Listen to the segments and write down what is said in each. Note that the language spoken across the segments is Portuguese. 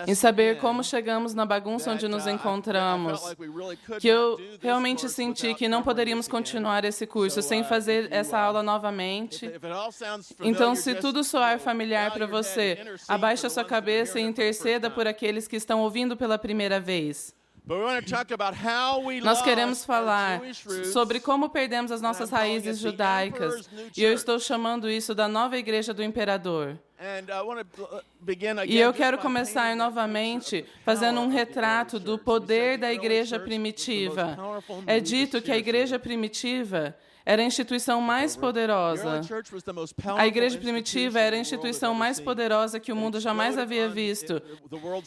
em saber como chegamos na bagunça onde nos encontramos, que eu realmente senti que não poderíamos continuar esse curso sem fazer essa aula novamente. Então, se tudo soar familiar para você, abaixe a sua cabeça e interceda por aqueles que estão ouvindo pela primeira vez. Nós queremos falar sobre como perdemos as nossas raízes judaicas, e eu estou chamando isso da nova igreja do imperador. E eu quero começar novamente fazendo um retrato do poder da igreja primitiva. É dito que a igreja primitiva era a instituição mais poderosa. A igreja primitiva era a instituição mais poderosa que o mundo jamais havia visto.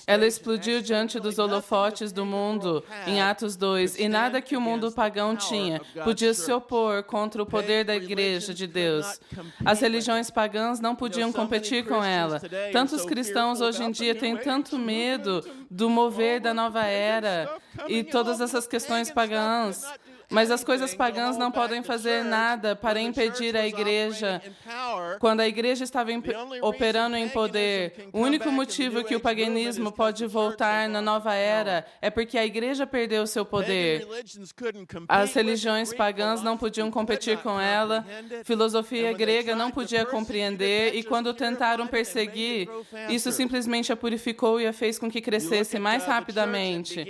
Ela explodiu diante dos holofotes do mundo em Atos 2, e nada que o mundo pagão tinha podia se opor contra o poder da igreja de Deus. As religiões pagãs não podiam competir com ela. Tantos cristãos hoje em dia têm tanto medo do mover da nova era e todas essas questões pagãs. Mas as coisas pagãs não podem fazer nada para impedir a igreja. Quando a igreja estava operando em poder, o único motivo que o paganismo pode voltar na nova era é porque a igreja perdeu seu poder. As religiões pagãs não podiam competir com ela, filosofia grega não podia compreender, e quando tentaram perseguir, isso simplesmente a purificou e a fez com que crescesse mais rapidamente.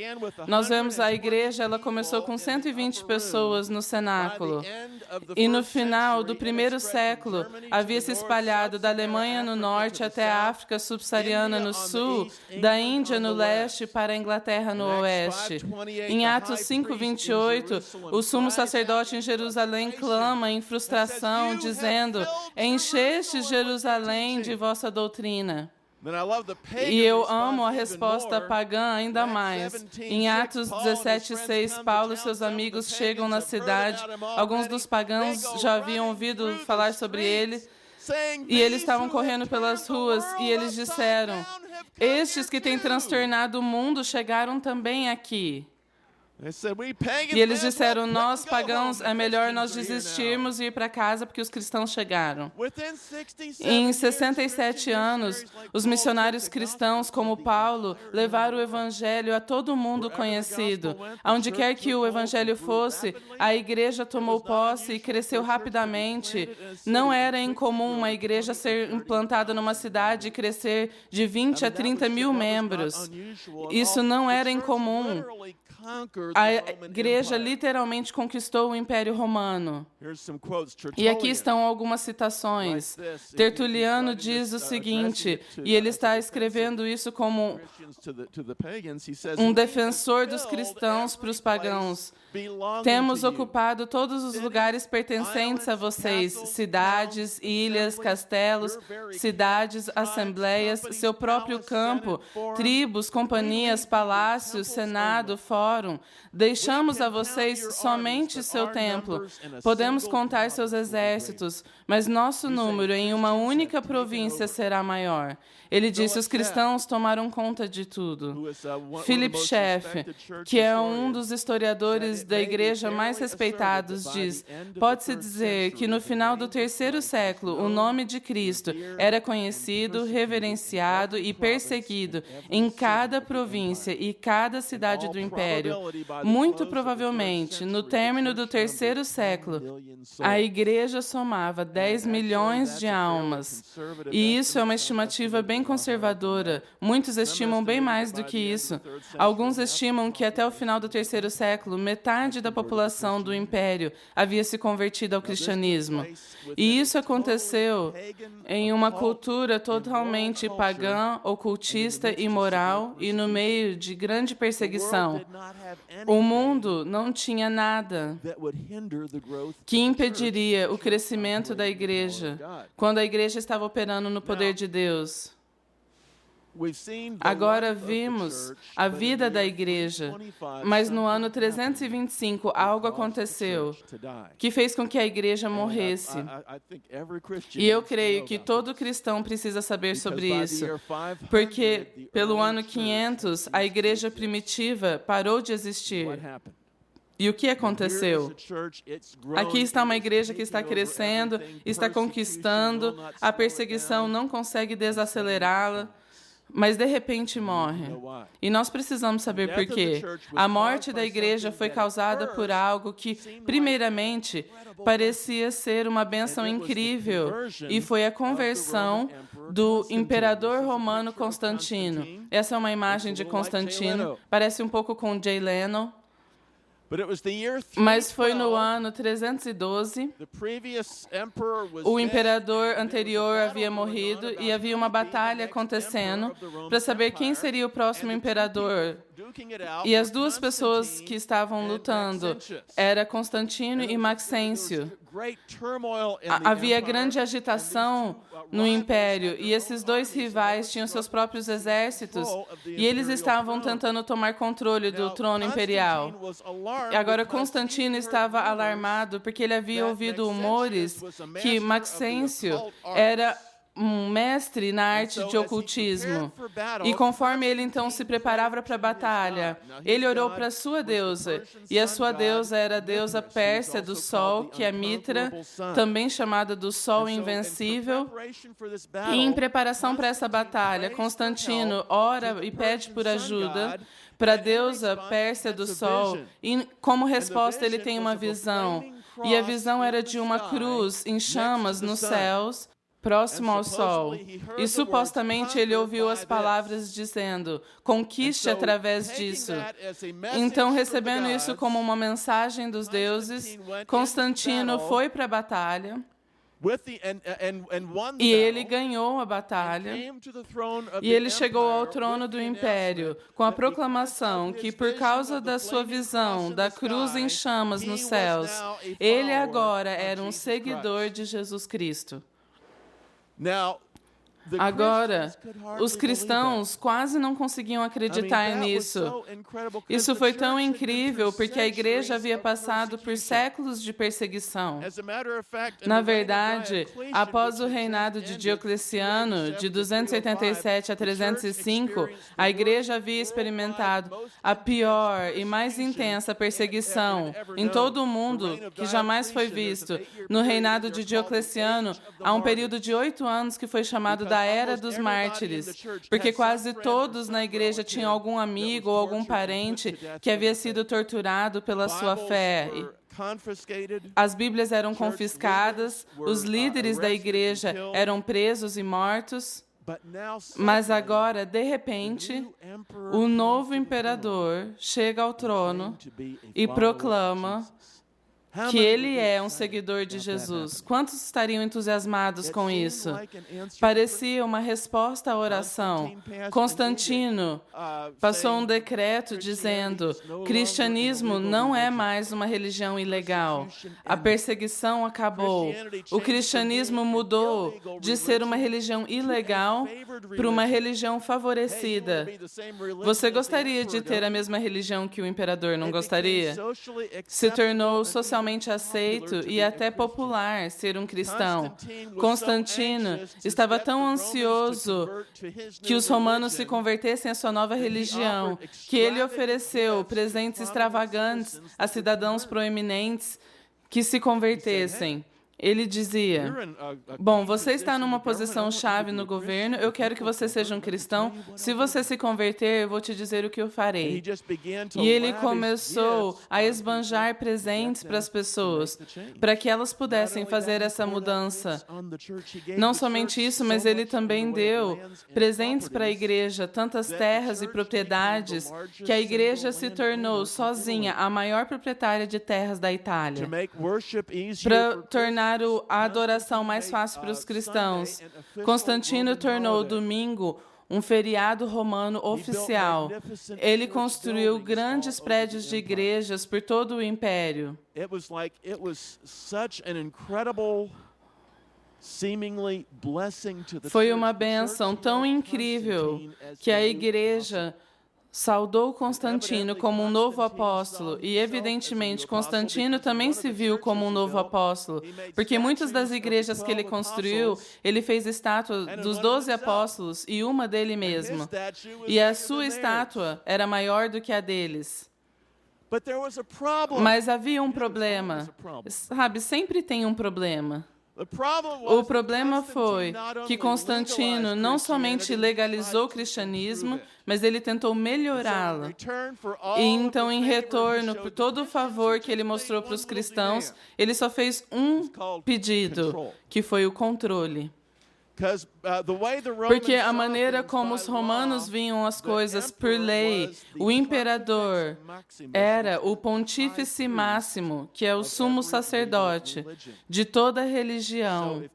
Nós vemos a igreja, ela começou com 120 pessoas no cenáculo. E no final do primeiro século, havia se espalhado da Alemanha no norte até a África subsaariana no sul, da Índia no leste para a Inglaterra no oeste. Em Atos 5:28, o sumo sacerdote em Jerusalém clama em frustração, dizendo: "Encheste Jerusalém de vossa doutrina." E eu amo a resposta pagã ainda mais. Em Atos 17:6, Paulo e seus amigos chegam na cidade. Alguns dos pagãos já haviam ouvido falar sobre ele, e eles estavam correndo pelas ruas, e eles disseram: "Estes que têm transtornado o mundo chegaram também aqui." E eles disseram: "Nós, pagãos, é melhor nós desistirmos e ir para casa, porque os cristãos chegaram." Em 67 anos, os missionários cristãos, como Paulo, levaram o evangelho a todo mundo conhecido. Aonde quer que o evangelho fosse, a igreja tomou posse e cresceu rapidamente. Não era incomum uma igreja ser implantada numa cidade e crescer de 20 a 30 mil membros. Isso não era incomum. A igreja literalmente conquistou o Império Romano. E aqui estão algumas citações. Tertuliano diz o seguinte, e ele está escrevendo isso como um defensor dos cristãos para os pagãos: "Temos ocupado todos os lugares pertencentes a vocês, cidades, ilhas, castelos, cidades, assembleias, seu próprio campo, tribos, companhias, palácios, senado, fórum. Deixamos a vocês somente seu templo. Podemos contar seus exércitos, mas nosso número em uma única província será maior." Ele disse: os cristãos tomaram conta de tudo. Philip Schaff, que é um dos historiadores da igreja mais respeitados, diz: "Pode-se dizer que no final do terceiro século, o nome de Cristo era conhecido, reverenciado e perseguido em cada província e cada cidade do Império. Muito provavelmente, no término do terceiro século, a igreja somava 10 milhões de almas." E isso é uma estimativa bem conservadora. Muitos estimam bem mais do que isso. Alguns estimam que até o final do terceiro século, metade da população do Império havia se convertido ao cristianismo. E isso aconteceu em uma cultura totalmente pagã, ocultista, imoral e no meio de grande perseguição. O mundo não tinha nada que impediria o crescimento da igreja quando a igreja estava operando no poder de Deus. Agora vimos a vida da igreja, mas no ano 325 algo aconteceu que fez com que a igreja morresse. E eu creio que todo cristão precisa saber sobre isso, porque pelo ano 500 a igreja primitiva parou de existir. E o que aconteceu? Aqui está uma igreja que está crescendo, está conquistando, a perseguição não consegue desacelerá-la. mas de repente morre. E nós precisamos saber por quê. A morte da igreja foi causada por algo que, primeiramente, parecia ser uma bênção incrível, e foi a conversão do imperador romano Constantino. Essa é uma imagem de Constantino, parece um pouco com Jay Leno. Mas foi no ano 312, o imperador anterior havia morrido e havia uma batalha acontecendo para saber quem seria o próximo imperador. E as duas pessoas que estavam lutando eram Constantino e Maxêncio. Havia grande agitação no império, e esses dois rivais tinham seus próprios exércitos, e eles estavam tentando tomar controle do trono imperial. E agora Constantino estava alarmado porque ele havia ouvido rumores que Maxêncio era um mestre na arte de ocultismo. E conforme ele então se preparava para a batalha, ele orou para a sua deusa. E a sua deusa era a deusa Pérsia do Sol, que é Mitra, também chamada do Sol Invencível. E em preparação para essa batalha, Constantino ora e pede por ajuda para a deusa Pérsia do Sol. E como resposta ele tem uma visão. E a visão era de uma cruz em chamas nos céus, próximo ao sol. E supostamente ele ouviu as palavras dizendo: conquiste através disso. Então, recebendo isso como uma mensagem dos deuses, Constantino foi para a batalha. E ele ganhou a batalha, e ele chegou ao trono do império com a proclamação que, por causa da sua visão da cruz em chamas nos céus, ele agora era um seguidor de Jesus Cristo. Agora, os cristãos quase não conseguiam acreditar nisso. Isso foi tão incrível porque a igreja havia passado por séculos de perseguição. Na verdade, após o reinado de Diocleciano, de 287 a 305, a igreja havia experimentado a pior e mais intensa perseguição em todo o mundo que jamais foi visto. No reinado de Diocleciano, há um período de 8 anos que foi chamado da Era dos Mártires, porque quase todos na igreja tinham algum amigo ou algum parente que havia sido torturado pela sua fé. As Bíblias eram confiscadas, os líderes da igreja eram presos e mortos. Mas agora, de repente, o novo imperador chega ao trono e proclama que ele é um seguidor de Jesus. Quantos estariam entusiasmados com isso? Parecia uma resposta à oração. Constantino passou um decreto dizendo: cristianismo não é mais uma religião ilegal. A perseguição acabou. O cristianismo mudou de ser uma religião ilegal para uma religião favorecida. Você gostaria de ter a mesma religião que o imperador, não gostaria? Se tornou socialmente aceito e até popular ser um cristão. Constantino estava tão ansioso que os romanos se convertessem à sua nova religião, que ele ofereceu presentes extravagantes a cidadãos proeminentes que se convertessem. Ele dizia: bom, você está numa posição chave no governo, eu quero que você seja um cristão. Se você se converter, eu vou te dizer o que eu farei. E ele começou a esbanjar presentes para as pessoas, para que elas pudessem fazer essa mudança. Não somente isso, mas ele também deu presentes para a igreja, tantas terras e propriedades, que a igreja se tornou sozinha a maior proprietária de terras da Itália. Para tornar a adoração mais fácil para os cristãos, Constantino tornou o domingo um feriado romano oficial. Ele construiu grandes prédios de igrejas por todo o império. Foi uma bênção tão incrível que a igreja saudou Constantino como um novo apóstolo, e evidentemente Constantino também se viu como um novo apóstolo, porque muitas das igrejas que ele construiu, ele fez estátua dos 12 apóstolos e uma dele mesmo, e a sua estátua era maior do que a deles. Mas havia um problema. Sabe, sempre tem um problema. O problema foi que Constantino não somente legalizou o cristianismo, mas ele tentou melhorá-lo. E então, em retorno por todo o favor que ele mostrou para os cristãos, ele só fez um pedido, que foi o controle. Porque a maneira como os romanos viam as coisas por lei, o imperador era o pontífice máximo, que é o sumo sacerdote de toda a religião.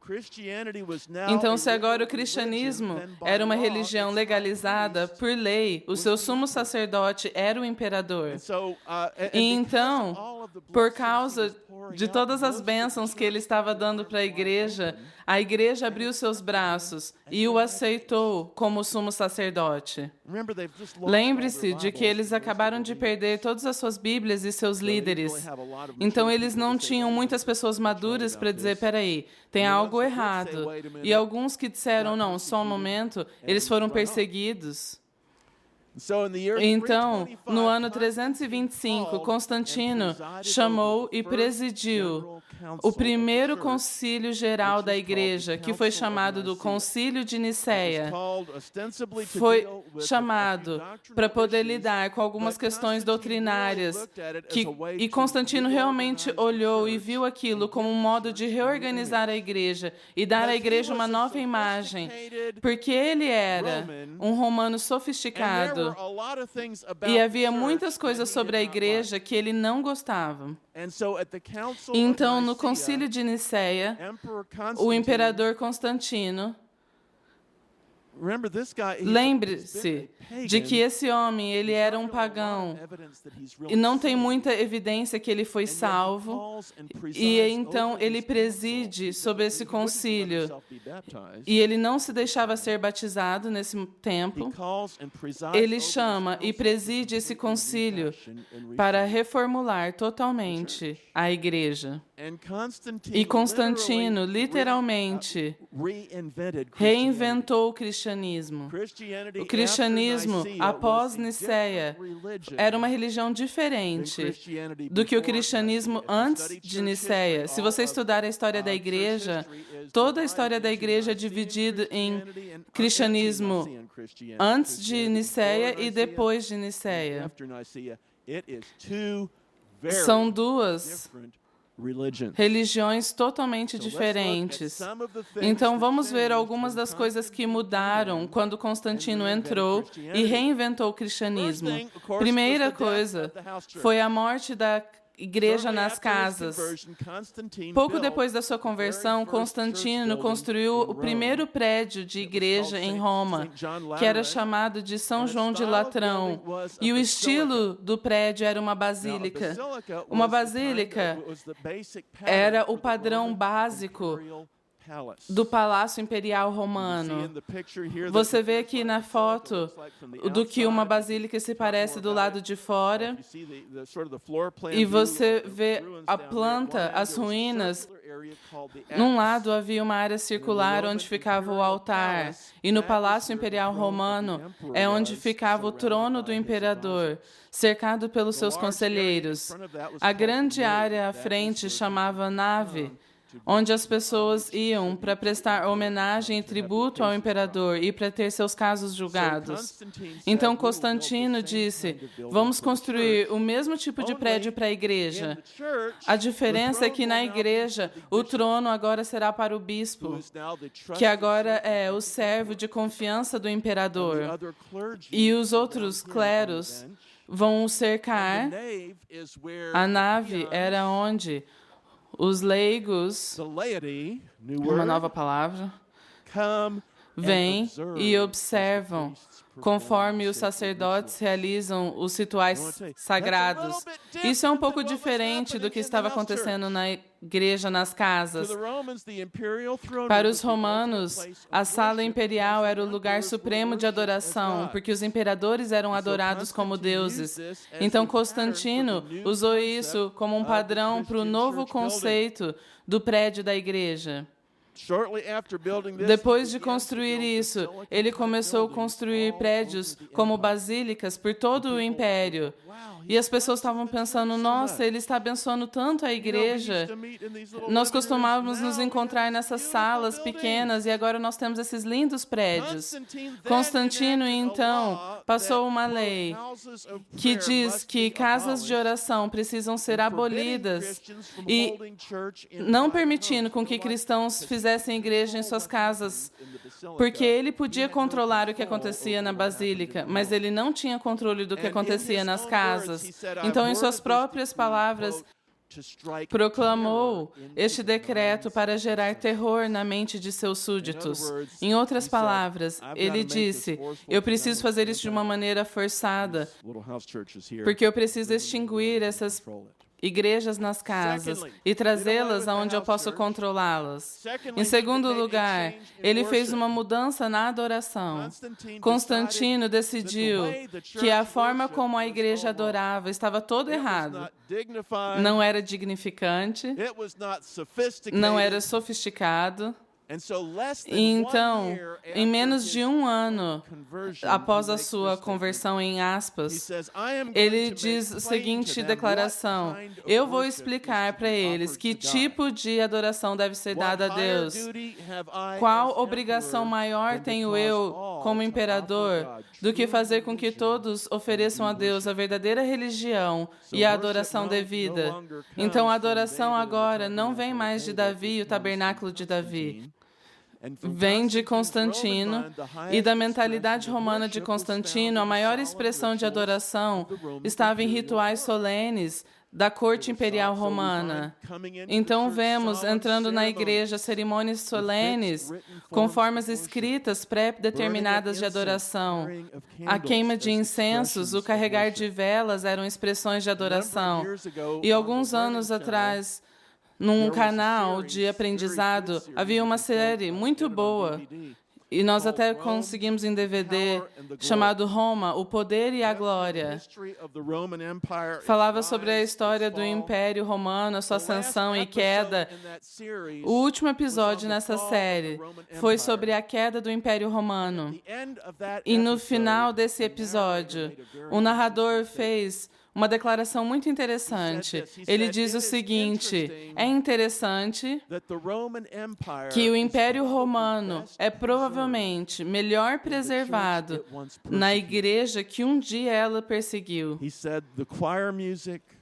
Então, se agora o cristianismo era uma religião legalizada por lei, o seu sumo sacerdote era o imperador. E então, por causa de todas as bênçãos que ele estava dando para a igreja abriu seus braços e o aceitou como sumo sacerdote. Lembre-se de que eles acabaram de perder todas as suas Bíblias e seus líderes. Então, eles não tinham muitas pessoas maduras para dizer, peraí, tem algo errado. E alguns que disseram, não, só um momento, eles foram perseguidos. Então, no ano 325, Constantino chamou e presidiu o primeiro concílio geral da igreja, que foi chamado do Concílio de Nicéia. Foi chamado para poder lidar com algumas questões doutrinárias, e Constantino realmente olhou e viu aquilo como um modo de reorganizar a igreja e dar à igreja uma nova imagem, porque ele era um romano sofisticado. E havia muitas coisas sobre a igreja que ele não gostava. Então, no Concílio de Nicéia, o imperador Constantino, lembre-se de que esse homem, ele era um pagão e não tem muita evidência que ele foi salvo, e então ele preside sobre esse concílio e ele não se deixava ser batizado nesse tempo. Ele chama e preside esse concílio para reformular totalmente a igreja. E Constantino, literalmente, reinventou o cristianismo. O cristianismo, após Nicéia, era uma religião diferente do que o cristianismo antes de Nicéia. Se você estudar a história da igreja, toda a história da igreja é dividida em cristianismo antes de Nicéia e depois de Nicéia. São duas religiões totalmente diferentes. Então, vamos ver algumas das coisas que mudaram quando Constantino entrou e reinventou o cristianismo. Primeira coisa foi a morte da igreja nas casas. Pouco depois da sua conversão, Constantino construiu o primeiro prédio de igreja em Roma, que era chamado de São João de Latrão. E o estilo do prédio era uma basílica. Uma basílica era o padrão básico do Palácio Imperial Romano. Você vê aqui na foto do que uma basílica se parece do lado de fora, e você vê a planta, as ruínas. Num lado havia uma área circular onde ficava o altar, e no Palácio Imperial Romano é onde ficava o trono do imperador, cercado pelos seus conselheiros. A grande área à frente chamava nave, onde as pessoas iam para prestar homenagem e tributo ao imperador e para ter seus casos julgados. Então Constantino disse, vamos construir o mesmo tipo de prédio para a igreja. A diferença é que na igreja o trono agora será para o bispo, que agora é o servo de confiança do imperador. E os outros cleros vão o cercar. A nave era onde os leigos, uma nova palavra, vêm e observam conforme os sacerdotes realizam os rituais sagrados. Isso é um pouco diferente do que estava acontecendo na igreja, nas casas. Para os romanos, a sala imperial era o lugar supremo de adoração, porque os imperadores eram adorados como deuses. Então, Constantino usou isso como um padrão para o novo conceito do prédio da igreja. Depois de construir isso, ele começou a construir prédios como basílicas por todo o império. E as pessoas estavam pensando, nossa, ele está abençoando tanto a igreja. Nós costumávamos nos encontrar nessas salas pequenas e agora nós temos esses lindos prédios. Constantino, então, passou uma lei que diz que casas de oração precisam ser abolidas e não permitindo com que cristãos fizessem igreja em suas casas, porque ele podia controlar o que acontecia na basílica, mas ele não tinha controle do que acontecia nas casas. Então, em suas próprias palavras, proclamou este decreto para gerar terror na mente de seus súditos. Em outras palavras, ele disse, eu preciso fazer isso de uma maneira forçada, porque eu preciso extinguir essas igrejas nas casas e trazê-las aonde eu posso controlá-las. Em segundo lugar, ele fez uma mudança na adoração. Constantino decidiu que a forma como a igreja adorava estava todo errado. Não era dignificante, não era sofisticado. Então, em menos de um ano após a sua conversão, em aspas, ele diz a seguinte declaração, eu vou explicar para eles que tipo de adoração deve ser dada a Deus. Qual obrigação maior tenho eu, como imperador, do que fazer com que todos ofereçam a Deus a verdadeira religião e a adoração devida? Então, a adoração agora não vem mais de Davi e o tabernáculo de Davi. Vem de Constantino, e da mentalidade romana de Constantino, a maior expressão de adoração estava em rituais solenes da corte imperial romana. Então vemos, entrando na igreja, cerimônias solenes com formas escritas pré-determinadas de adoração. A queima de incensos, o carregar de velas eram expressões de adoração. E alguns anos atrás, num canal de aprendizado, havia uma série muito boa, e nós até conseguimos em DVD, chamado Roma, o Poder e a Glória. Falava sobre a história do Império Romano, a sua ascensão e queda. O último episódio nessa série foi sobre a queda do Império Romano. E no final desse episódio, o narrador fez uma declaração muito interessante. Ele diz o seguinte, é interessante que o Império Romano é provavelmente melhor preservado na igreja que um dia ela perseguiu.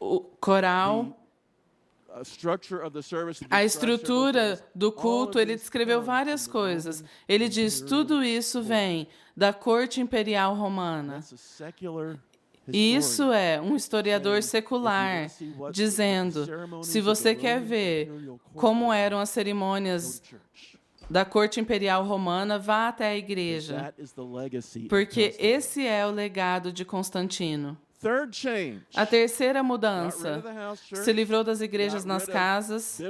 O coral, a estrutura do culto, ele descreveu várias coisas. Ele diz, tudo isso vem da corte imperial romana. E isso é um historiador secular dizendo, se você quer ver como eram as cerimônias da corte imperial romana, vá até a igreja, porque esse é o legado de Constantino. A terceira mudança, se livrou das igrejas nas casas,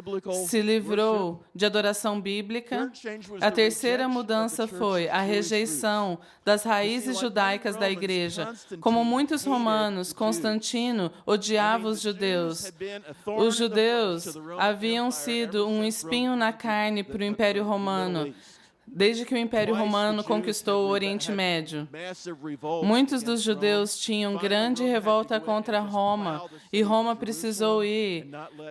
se livrou de adoração bíblica. A terceira mudança foi a rejeição das raízes judaicas da igreja. Como muitos romanos, Constantino odiava os judeus. Os judeus haviam sido um espinho na carne para o Império Romano, desde que o Império Romano conquistou o Oriente Médio. Muitos dos judeus tinham grande revolta contra Roma, e Roma precisou ir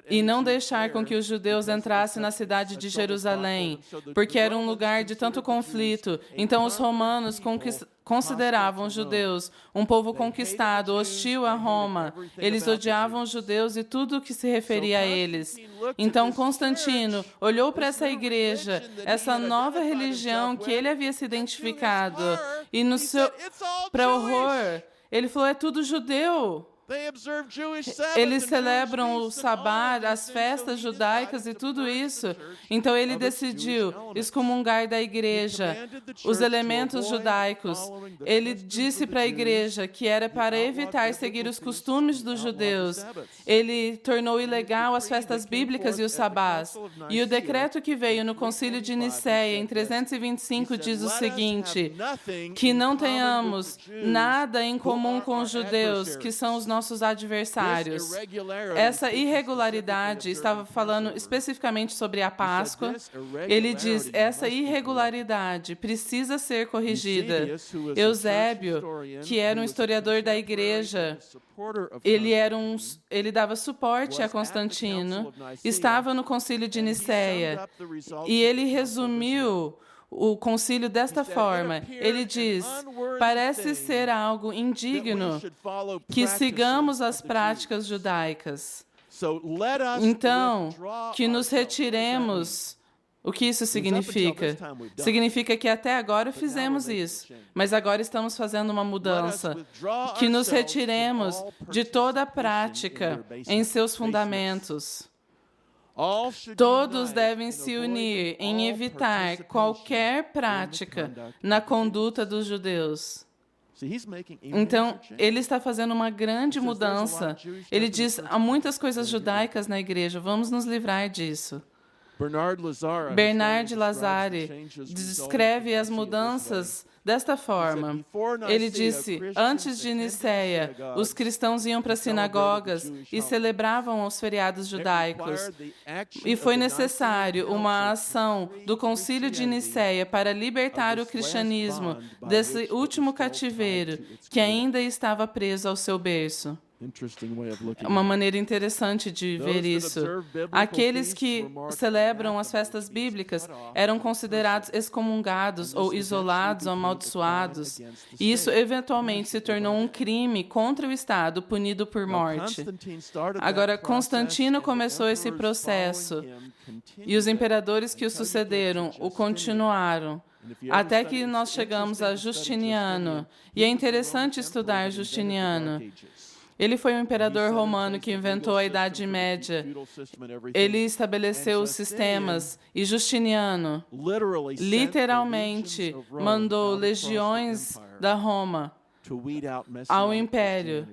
e não deixar com que os judeus entrassem na cidade de Jerusalém, porque era um lugar de tanto conflito. Então os romanos consideravam os judeus um povo conquistado, hostil a Roma. Eles odiavam os judeus e tudo o que se referia a eles. Então Constantino olhou para essa igreja, essa nova religião que ele havia se identificado, e no seu para horror, ele falou, é tudo judeu. Eles celebram o sabá, as festas judaicas e tudo isso. Então ele decidiu excomungar da igreja os elementos judaicos. Ele disse para a igreja que era para evitar seguir os costumes dos judeus. Ele tornou ilegal as festas bíblicas e os sabás. E o decreto que veio no Concílio de Nicéia, em 325, diz o seguinte, que não tenhamos nada em comum com os judeus, que são os nossos nossos adversários. Essa irregularidade, estava falando especificamente sobre a Páscoa, ele diz, essa irregularidade precisa ser corrigida. Eusébio, que era um historiador da igreja, ele dava suporte a Constantino, estava no concílio de Nicéia, e ele resumiu o concílio desta forma. Ele diz, parece ser algo indigno que sigamos as práticas judaicas. Então, que nos retiremos. O que isso significa? Significa que até agora fizemos isso, mas agora estamos fazendo uma mudança. Que nos retiremos de toda a prática em seus fundamentos. Todos devem se unir em evitar qualquer prática na conduta dos judeus. Então, ele está fazendo uma grande mudança. Ele diz, há muitas coisas judaicas na igreja, vamos nos livrar disso. Bernard Lazare descreve as mudanças desta forma. Ele disse, antes de Nicéia, os cristãos iam para sinagogas e celebravam os feriados judaicos. E foi necessário uma ação do Concílio de Nicéia para libertar o cristianismo desse último cativeiro que ainda estava preso ao seu berço. Uma maneira interessante de ver isso. Aqueles que celebram as festas bíblicas eram considerados excomungados ou isolados ou amaldiçoados. E isso eventualmente se tornou um crime contra o Estado, punido por morte. Agora, Constantino começou esse processo e os imperadores que o sucederam o continuaram. Até que nós chegamos a Justiniano. E é interessante estudar Justiniano. Ele foi um imperador romano que inventou a Idade Média. Ele estabeleceu os sistemas. E Justiniano, literalmente, mandou legiões da Roma ao Império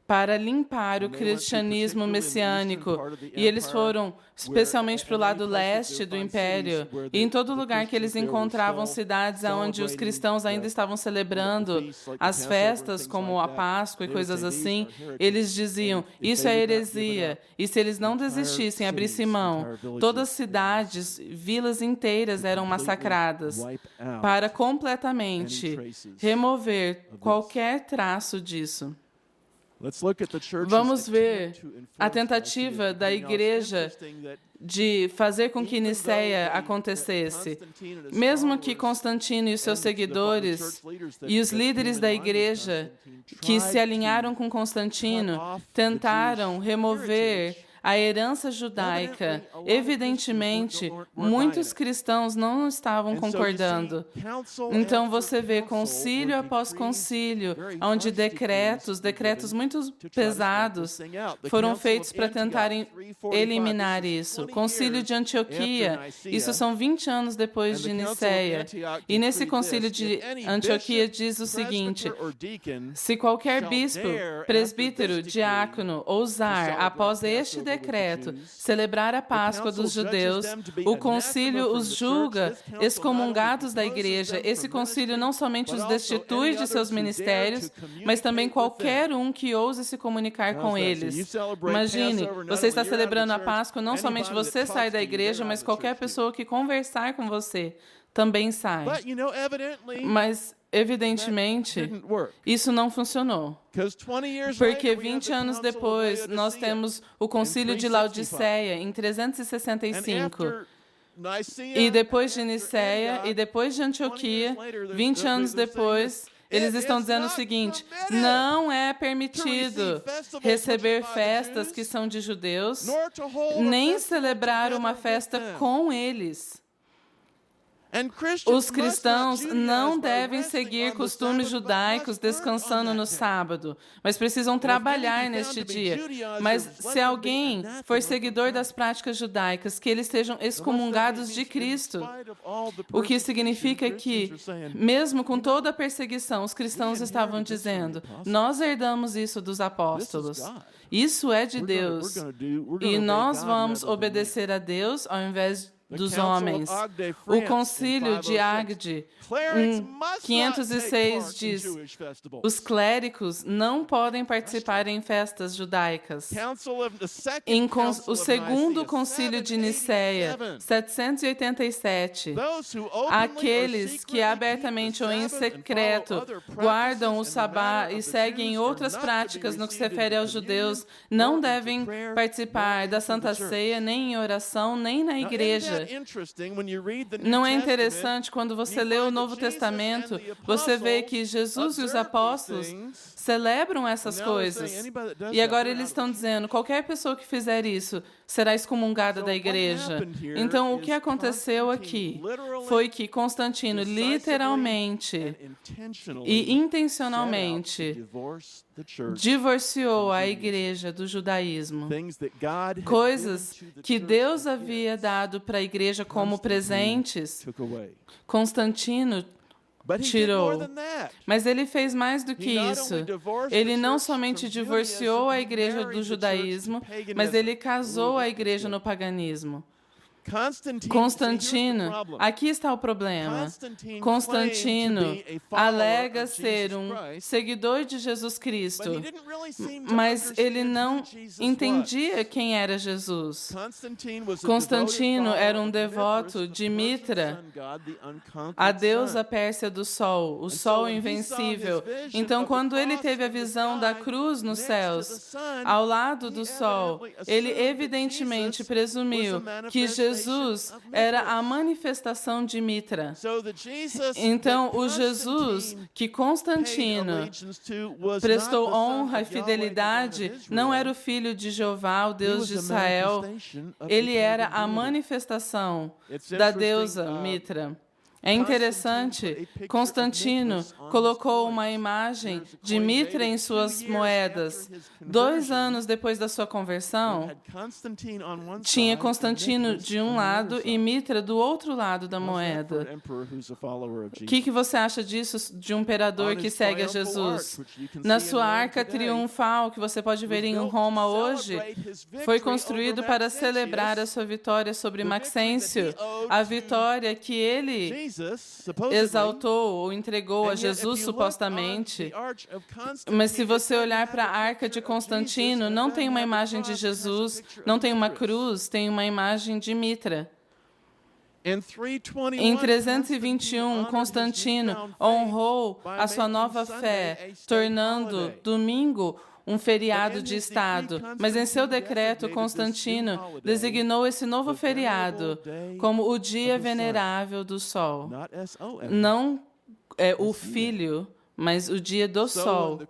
para limpar o cristianismo messiânico. E eles foram especialmente para o lado leste do Império. E em todo lugar que eles encontravam cidades onde os cristãos ainda estavam celebrando as festas, como a Páscoa e coisas assim, eles diziam, isso é heresia. E se eles não desistissem, abrissem mão, todas as cidades, vilas inteiras eram massacradas para completamente remover qualquer traço disso. Vamos ver a tentativa da igreja de fazer com que Nicéia acontecesse. Mesmo que Constantino e os seus seguidores e os líderes da igreja que se alinharam com Constantino tentaram remover a herança judaica, evidentemente, muitos cristãos não estavam concordando. Então, você vê concílio após concílio, onde decretos muito pesados, foram feitos para tentarem eliminar isso. Concílio de Antioquia, isso são 20 anos depois de Nicéia. E nesse concílio de Antioquia diz o seguinte, se qualquer bispo, presbítero, diácono ousar, após este decreto, celebrar a Páscoa dos judeus, o concílio os julga excomungados da igreja. Esse concílio não somente os destitui de seus ministérios, mas também qualquer um que ouse se comunicar com eles. Imagine, você está celebrando a Páscoa, não somente você sai da igreja, mas qualquer pessoa que conversar com você também sai. Mas evidentemente, isso não funcionou. Porque 20 anos depois, nós temos o Concílio de Laodiceia, em 365. E depois de Nicéia, e depois de Antioquia, 20 anos depois, eles estão dizendo o seguinte, não é permitido receber festas que são de judeus, nem celebrar uma festa com eles. Os cristãos não devem seguir costumes judaicos descansando no sábado, mas precisam trabalhar neste dia. Mas se alguém for seguidor das práticas judaicas, que eles sejam excomungados de Cristo, o que significa que, mesmo com toda a perseguição, os cristãos estavam dizendo, nós herdamos isso dos apóstolos. Isso é de Deus. E nós vamos obedecer a Deus ao invés dos homens. O concílio de Agde, 506, diz: os clérigos não podem participar em festas judaicas. O segundo concílio de Nicéia, 787, aqueles que abertamente ou em secreto guardam o sabá e seguem outras práticas no que se refere aos judeus não devem participar da Santa Ceia, nem em oração, nem na igreja. Não é interessante quando você lê o Novo Testamento, você vê que Jesus e os apóstolos celebram essas coisas. E agora eles estão dizendo, qualquer pessoa que fizer isso será excomungada da igreja. Então, o que aconteceu aqui foi que Constantino literalmente e intencionalmente divorciou a igreja do judaísmo. Coisas que Deus havia dado para a igreja como presentes, Constantino tirou. Mas ele fez mais do que isso. Ele não somente divorciou a igreja do judaísmo, mas ele casou a igreja no paganismo. Constantino, aqui está o problema. Constantino alega ser um seguidor de Jesus Cristo, mas ele não entendia quem era Jesus. Constantino era um devoto de Mitra, a deusa pérsia do sol, o sol invencível. Então, quando ele teve a visão da cruz nos céus, ao lado do sol, ele evidentemente presumiu que Jesus era a manifestação de Mitra. Então, o Jesus que Constantino prestou honra e fidelidade não era o filho de Jeová, o Deus de Israel. Ele era a manifestação da deusa Mitra. É interessante, Constantino colocou uma imagem de Mitra em suas moedas. 2 anos depois da sua conversão, tinha Constantino de um lado e Mitra do outro lado da moeda. O que você acha disso de um imperador que segue a Jesus? Na sua arca triunfal, que você pode ver em Roma hoje, foi construído para celebrar a sua vitória sobre Maxêncio, a vitória que ele exaltou ou entregou a Jesus, supostamente. Mas se você olhar para a arca de Constantino, não tem uma imagem de Jesus, não tem uma cruz, tem uma imagem de Mitra. Em 321, Constantino honrou a sua nova fé, tornando domingo um feriado de Estado, mas em seu decreto, Constantino designou esse novo feriado como o Dia Venerável do Sol. Não é o Filho, mas o Dia do Sol.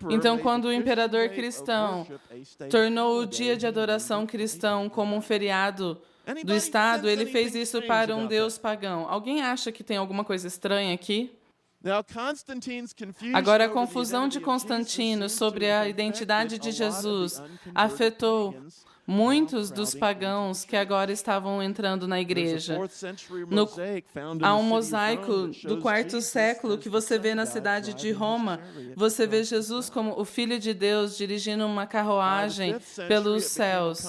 Então, quando o imperador cristão tornou o Dia de adoração cristão como um feriado do Estado, ele fez isso para um deus pagão. Alguém acha que tem alguma coisa estranha aqui? Agora, a confusão de Constantino sobre a identidade de Jesus afetou muitos dos pagãos que agora estavam entrando na igreja. Há um mosaico do 4º século que você vê na cidade de Roma. Você vê Jesus como o Filho de Deus dirigindo uma carruagem pelos céus.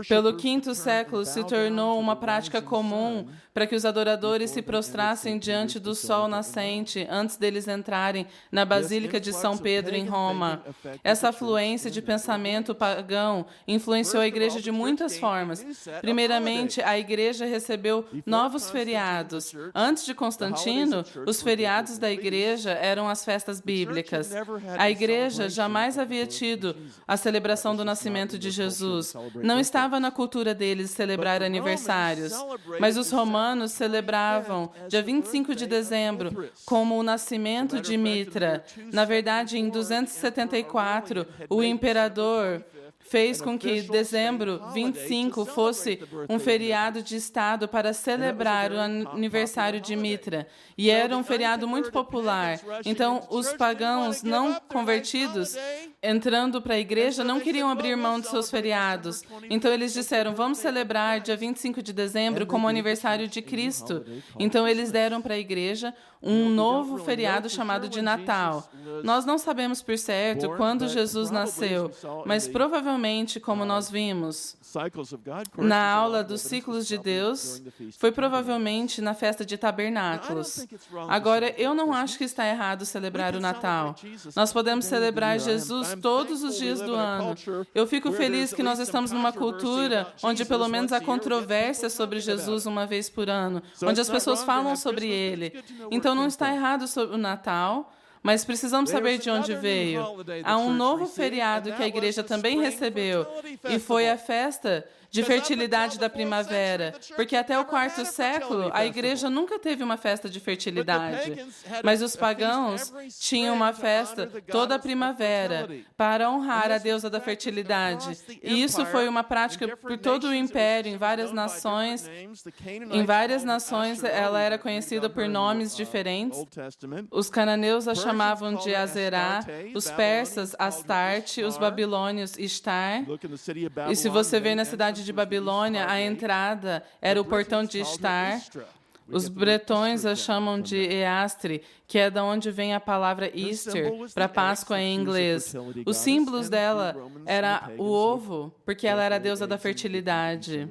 Pelo 5º século, se tornou uma prática comum para que os adoradores se prostrassem diante do sol nascente antes deles entrarem na Basílica de São Pedro, em Roma. Essa afluência de pensamento pagão influenciou a igreja de muitas formas. Primeiramente, a igreja recebeu novos feriados. Antes de Constantino, os feriados da igreja eram as festas bíblicas. A igreja jamais havia tido a celebração do nascimento de Jesus. Não estava na cultura deles celebrar aniversários. Mas os romanos celebravam dia 25 de dezembro como o nascimento de Mitra. Na verdade, em 274, o imperador fez com que dezembro 25 fosse um feriado de Estado para celebrar o aniversário de Mitra. E era um feriado muito popular. Então, os pagãos não convertidos entrando para a igreja, não queriam abrir mão de seus feriados. Então, eles disseram, vamos celebrar dia 25 de dezembro como aniversário de Cristo. Então, eles deram para a igreja um novo feriado chamado de Natal. Nós não sabemos por certo quando Jesus nasceu, mas provavelmente, como nós vimos na aula dos ciclos de Deus, foi provavelmente na festa de tabernáculos. Agora, eu não acho que está errado celebrar o Natal. Nós podemos celebrar Jesus todos os dias do ano. Eu fico feliz que nós estamos numa cultura onde pelo menos há controvérsia sobre Jesus uma vez por ano, onde as pessoas falam sobre ele. Então, não está errado sobre o Natal, mas precisamos saber de onde veio. Há um novo feriado que a igreja também recebeu, e foi a festa de fertilidade da primavera, porque até o 4º século a igreja nunca teve uma festa de fertilidade, mas os pagãos tinham uma festa toda a primavera para honrar a deusa da fertilidade. E isso foi uma prática por todo o império, em várias nações. Em várias nações ela era conhecida por nomes diferentes. Os cananeus a chamavam de Azerá, os persas Astarte, os babilônios Ishtar. E se você ver na cidade de Babilônia, a entrada era o portão de Ishtar. Os bretões a chamam de Eastre, que é da onde vem a palavra Easter, para Páscoa em inglês. Os símbolos dela era o ovo, porque ela era a deusa da fertilidade.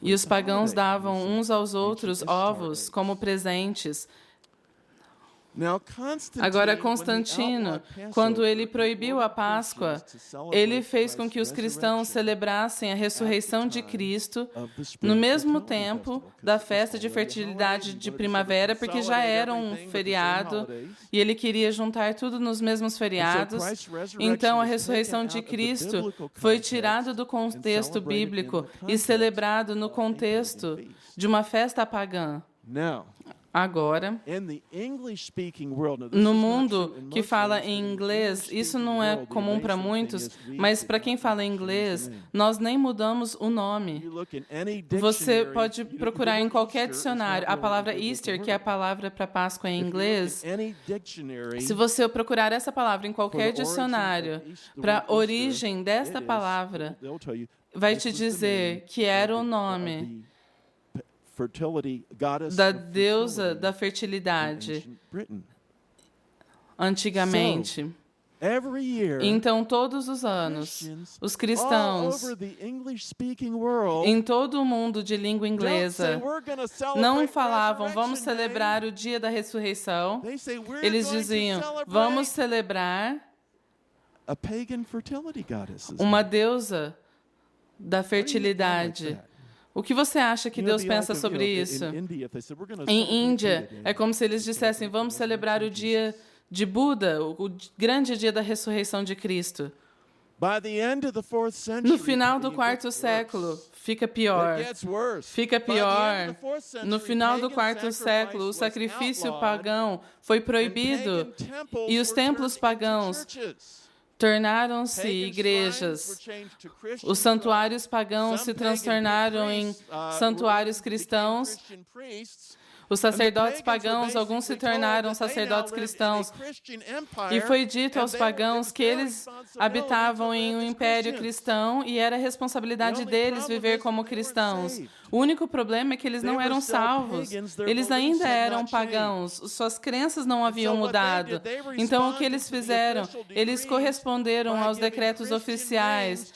E os pagãos davam uns aos outros ovos como presentes. Agora, Constantino, quando ele proibiu a Páscoa, ele fez com que os cristãos celebrassem a ressurreição de Cristo no mesmo tempo da festa de fertilidade de primavera, porque já era um feriado, e ele queria juntar tudo nos mesmos feriados. Então, a ressurreição de Cristo foi tirada do contexto bíblico e celebrado no contexto de uma festa pagã. Agora, no mundo que fala em inglês, isso não é comum para muitos, mas para quem fala inglês, nós nem mudamos o nome. Você pode procurar em qualquer dicionário a palavra Easter, que é a palavra para Páscoa em inglês. Se você procurar essa palavra em qualquer dicionário para a origem desta palavra, vai te dizer que era o nome da deusa da fertilidade, antigamente. Então, todos os anos, os cristãos em todo o mundo de língua inglesa não falavam, vamos celebrar o dia da ressurreição. Eles diziam, vamos celebrar uma deusa da fertilidade. O que você acha que Deus pensa sobre isso? Em Índia, é como se eles dissessem, vamos celebrar o dia de Buda, o grande dia da ressurreição de Cristo. No final do 4º século, fica pior. Fica pior. No final do 4º século, o sacrifício pagão foi proibido e os templos pagãos tornaram-se igrejas. Os santuários pagãos se transformaram em santuários cristãos. Os sacerdotes pagãos, alguns se tornaram sacerdotes cristãos. E foi dito aos pagãos que eles habitavam em um império cristão e era responsabilidade deles viver como cristãos. O único problema é que eles não eram salvos. Eles ainda eram pagãos. Suas crenças não haviam mudado. Então, o que eles fizeram? Eles corresponderam aos decretos oficiais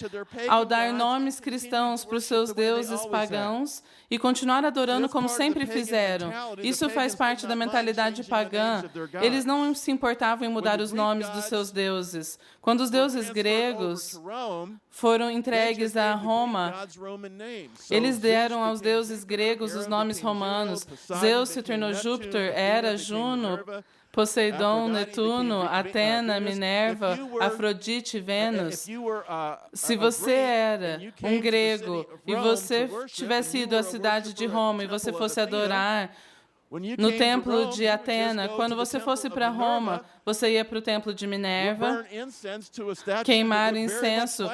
ao dar nomes cristãos para os seus deuses pagãos e continuar adorando como sempre fizeram. Isso faz parte da mentalidade pagã. Eles não se importavam em mudar os nomes dos seus deuses. Quando os deuses gregos foram entregues a Roma, eles deram aos deuses gregos os nomes romanos. Zeus se tornou Júpiter, Hera, Juno, Poseidon, Netuno, Atena, Minerva, Afrodite, Vênus. Se você era um grego e você tivesse ido à cidade de Roma e você fosse adorar no templo de Atena, quando você fosse para Roma, você ia para o templo de Minerva, queimar incenso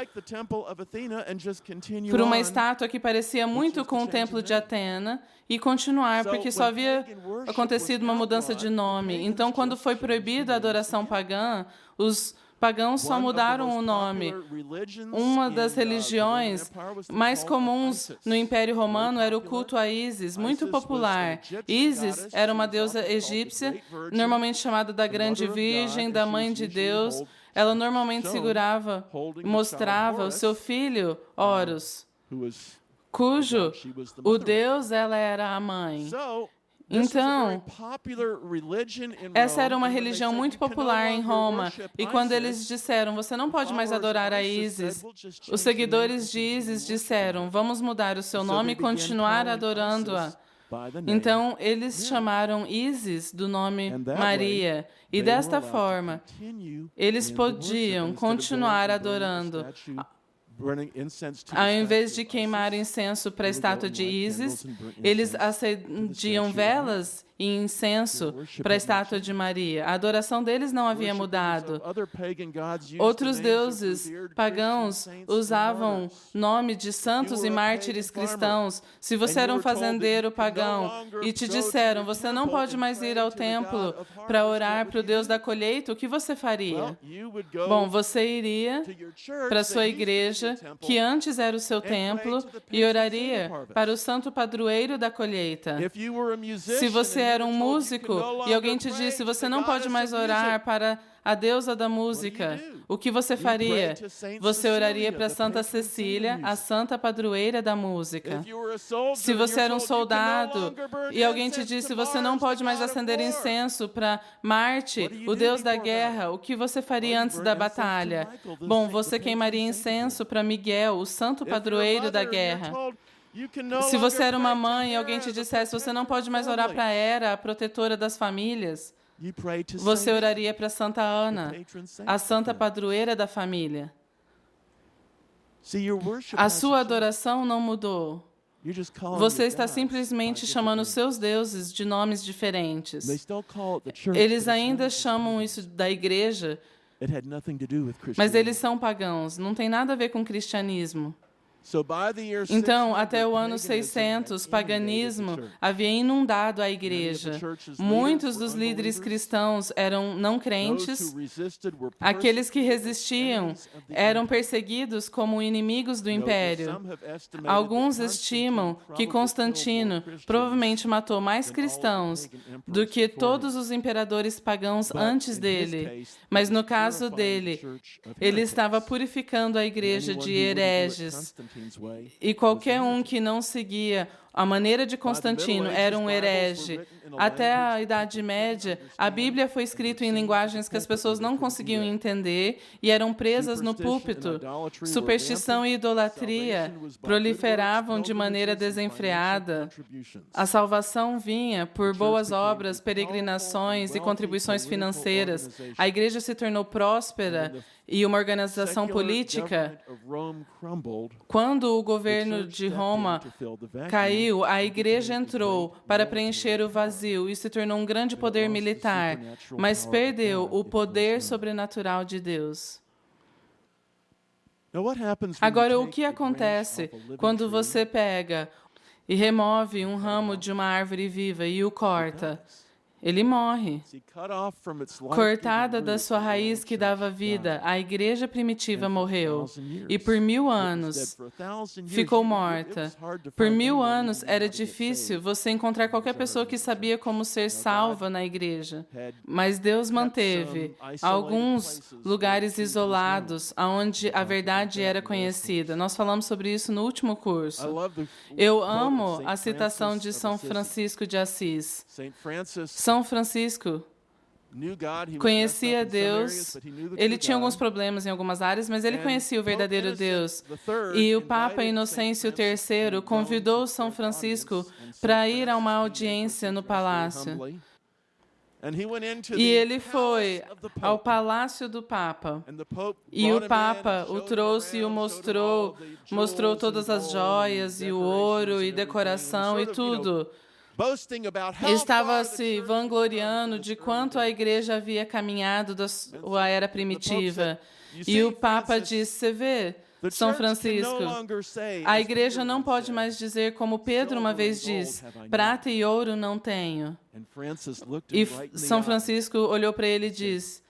por uma estátua que parecia muito com o templo de Atena e continuar, porque só havia acontecido uma mudança de nome. Então, quando foi proibida a adoração pagã, os pagãos só mudaram o nome. Uma das religiões mais comuns no Império Romano era o culto a Ísis, muito popular. Ísis era uma deusa egípcia, normalmente chamada da Grande Virgem, da Mãe de Deus. Ela normalmente mostrava o seu filho, Horus, cujo o Deus ela era a mãe. Então, essa era uma religião muito popular em Roma. E quando eles disseram, você não pode mais adorar a Ísis, os seguidores de Ísis disseram, vamos mudar o seu nome e continuar adorando-a. Então, eles chamaram Ísis do nome Maria. E desta forma, eles podiam continuar adorando. Ao invés de queimar incenso para a estátua de Ísis, eles acendiam velas e incenso para a estátua de Maria. A adoração deles não havia mudado. Outros deuses pagãos usavam nome de santos e mártires cristãos. Se você era um fazendeiro pagão e te disseram, você não pode mais ir ao templo para orar para o Deus da colheita, o que você faria? Bom, você iria para a sua igreja, que antes era o seu templo, e oraria para o santo padroeiro da colheita. Se você era um músico e alguém te disse, você não pode mais orar para a deusa da música, o que você faria? Você oraria para Santa Cecília, a santa padroeira da música. Se você era um soldado e alguém te disse, você não pode mais acender incenso para Marte, o deus da guerra, o que você faria antes da batalha? Bom, você queimaria incenso para Miguel, o santo padroeiro da guerra. Se você era uma mãe e alguém te dissesse, você não pode mais orar para Hera, a protetora das famílias, você oraria para Santa Ana, a santa padroeira da família. A sua adoração não mudou. Você está simplesmente chamando seus deuses de nomes diferentes. Eles ainda chamam isso da igreja, mas eles são pagãos, não tem nada a ver com cristianismo. Então, até o ano 600, paganismo havia inundado a igreja. Muitos dos líderes cristãos eram não crentes. Aqueles que resistiam eram perseguidos como inimigos do império. Alguns estimam que Constantino provavelmente matou mais cristãos do que todos os imperadores pagãos antes dele. Mas no caso dele, ele estava purificando a igreja de hereges. E qualquer um que não seguia a maneira de Constantino era um herege. Até a Idade Média, a Bíblia foi escrita em linguagens que as pessoas não conseguiam entender e eram presas no púlpito. Superstição e idolatria proliferavam de maneira desenfreada. A salvação vinha por boas obras, peregrinações e contribuições financeiras. A igreja se tornou próspera e uma organização política. Quando o governo de Roma caiu, a igreja entrou para preencher o vazio e se tornou um grande poder militar, mas perdeu o poder sobrenatural de Deus. Agora, o que acontece quando você pega e remove um ramo de uma árvore viva e o corta? Ele morre. Cortada da sua raiz que dava vida, a igreja primitiva morreu. E por 1000 anos ficou morta. Por 1000 anos era difícil você encontrar qualquer pessoa que sabia como ser salva na igreja. Mas Deus manteve alguns lugares isolados onde a verdade era conhecida. Nós falamos sobre isso no último curso. Eu amo a citação de São Francisco de Assis. São Francisco conhecia Deus, ele tinha alguns problemas em algumas áreas, mas ele conhecia o verdadeiro Deus. E o Papa Inocêncio III convidou São Francisco para ir a uma audiência no palácio. E ele foi ao palácio do Papa. E o Papa o trouxe e o mostrou todas as joias e o ouro e decoração e tudo. Estava se vangloriando de quanto a igreja havia caminhado da sua era primitiva. E o Papa disse, você vê, São Francisco, a igreja não pode mais dizer como Pedro uma vez disse, prata e ouro não tenho. E São Francisco olhou para ele e disse,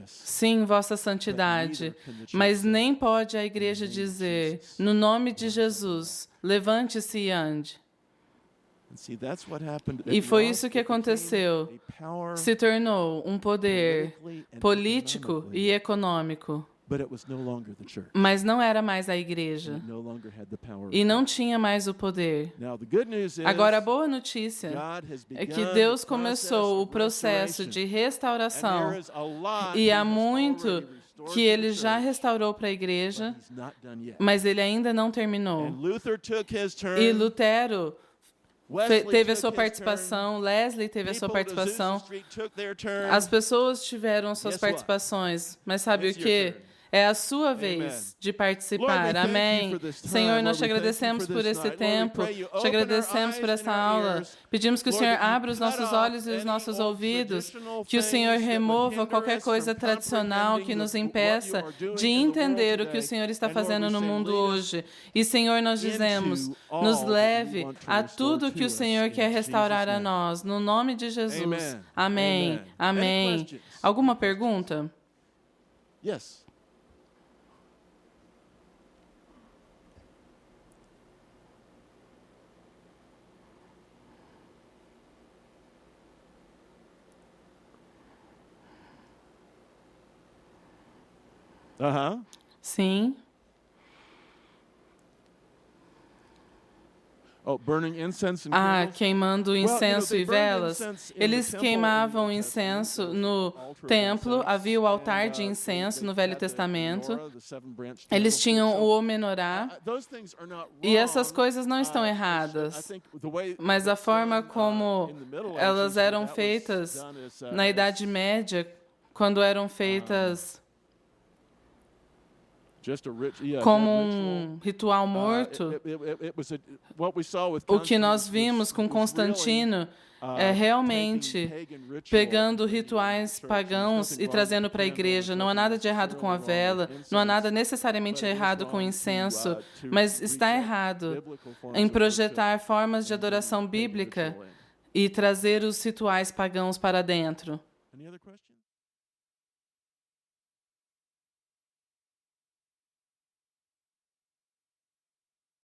Sim, vossa santidade, mas nem pode a igreja dizer, no nome de Jesus, levante-se e ande. E foi isso que aconteceu. Se tornou um poder político e econômico. Mas não era mais a igreja. E não tinha mais o poder. Agora, a boa notícia é que Deus começou o processo de restauração. E há muito que Ele já restaurou para a igreja, mas Ele ainda não terminou. E Lutero teve a sua participação, Wesley teve a sua participação, as pessoas tiveram suas participações, mas sabe o que? É a sua vez de participar. Amém. Senhor, nós te agradecemos por esse tempo, te agradecemos por essa aula. Pedimos que o Senhor abra os nossos olhos e os nossos ouvidos, que o Senhor remova qualquer coisa tradicional que nos impeça de entender o que o Senhor está fazendo no mundo hoje. E, Senhor, nós dizemos, nos leve a tudo que o Senhor quer restaurar a nós, no nome de Jesus. Amém. Amém. Alguma pergunta? Yes. Sim. Queimando incenso e velas. Eles queimavam incenso no templo, havia o altar de incenso no Velho Testamento. Eles tinham o menorá. E essas coisas não estão erradas. Mas a forma como elas eram feitas na Idade Média, quando eram feitas como um ritual morto, o que nós vimos com Constantino é realmente pegando rituais pagãos e trazendo para a igreja. Não há nada de errado com a vela, não há nada necessariamente errado com o incenso, mas está errado em projetar formas de adoração bíblica e trazer os rituais pagãos para dentro.